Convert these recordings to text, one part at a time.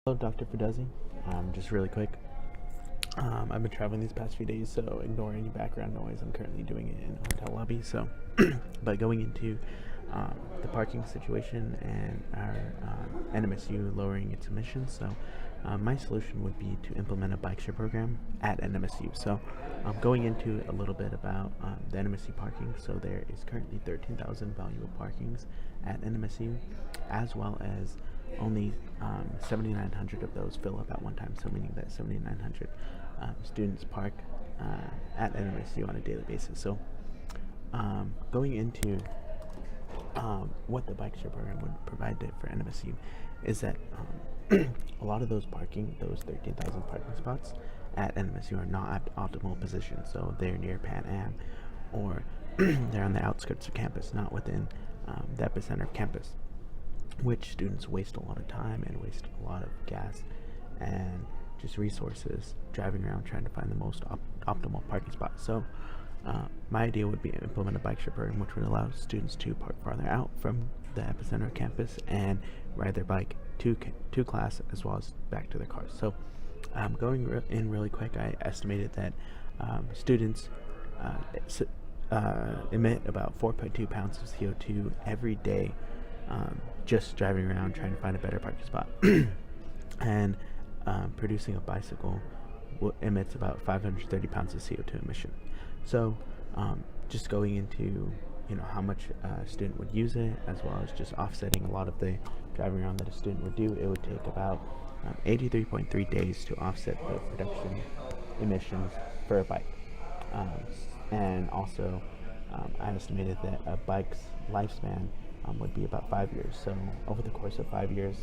Hello, Dr. Fidesi. Just really quick. I've been traveling these past few days, so ignore any background noise. I'm currently doing it in a hotel lobby. So, but going into the parking situation and our NMSU lowering its emissions. So, my solution would be to implement a bike share program at NMSU. So, going into a little bit about the NMSU parking. So, there is currently 13,000 valuable parkings at NMSU, as well as only 7,900 of those fill up at one time, so meaning that 7,900 students park at NMSU on a daily basis. So going into what the bike share program would provide for NMSU is that a lot of those 13,000 parking spots at NMSU are not at optimal positions. So they're near Pan Am, or they're on the outskirts of campus, not within the epicenter of campus, which students waste a lot of time and waste a lot of gas and just resources driving around trying to find the most optimal parking spot. So my idea would be to implement a bike share program which would allow students to park farther out from the epicenter of campus and ride their bike to class as well as back to their cars. So going in really quick, I estimated that students emit about 4.2 pounds of CO2 every day just driving around trying to find a better parking spot. And producing a bicycle emits about 530 pounds of CO2 emission. So just going into how much a student would use it, as well as just offsetting a lot of the driving around that a student would do, it would take about 83.3 days to offset the production emissions for a bike. And also I estimated that a bike's lifespan would be about 5 years. So over the course of 5 years,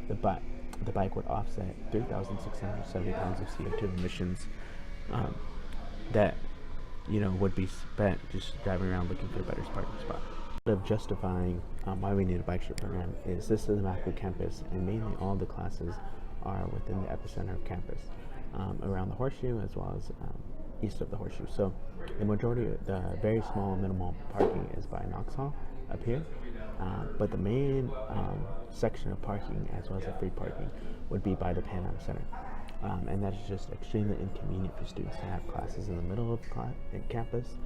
the bike would offset 3,670 pounds of CO2 emissions that would be spent just driving around looking for a better parking spot. Of justifying why we need a bike share program is this is a macro campus, and mainly all the classes are within the epicenter of campus, around the horseshoe as well as east of the horseshoe. So the majority, the very small minimal parking is by Knox Hall up here, but the main section of parking as well as the free parking would be by the Pan Am Center, and that is just extremely inconvenient for students to have classes in the middle of campus,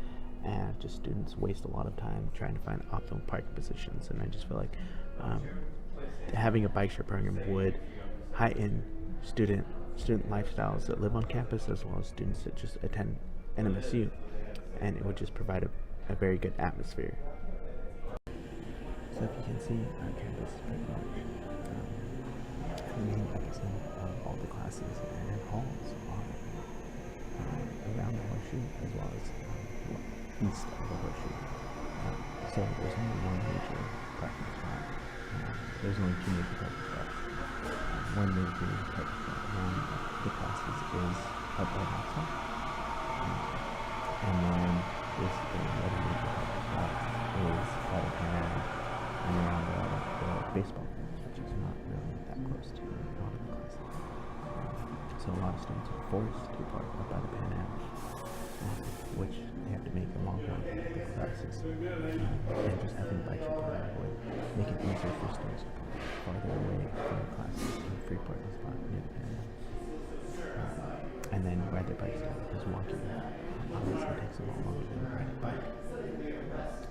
and just students waste a lot of time trying to find optimal parking positions. And I just feel like having a bike share program would heighten student lifestyles that live on campus, as well as students that just attend NMSU, and it would just provide a very good atmosphere. So if you can see, our campus is pretty much the main epicenter of all the classes and halls are around the horseshoe as well as east of the horseshoe. So there's only one major parking spot. There's only two major parking spots. One major parking spot around the classes is up by Knoxville, and then basically another major parking spot is by the Pan Am and around the baseball fields, which is not really that close to a lot of the classes. So a lot of students are forced to park up by the Pan Am, which they have to make a long run to the classes. And just having a bike share program would make it easier for students to park farther away from the classes in a free parking spot near the Pan Am. And then ride their bikes down, because walking obviously takes a lot longer than riding a bike.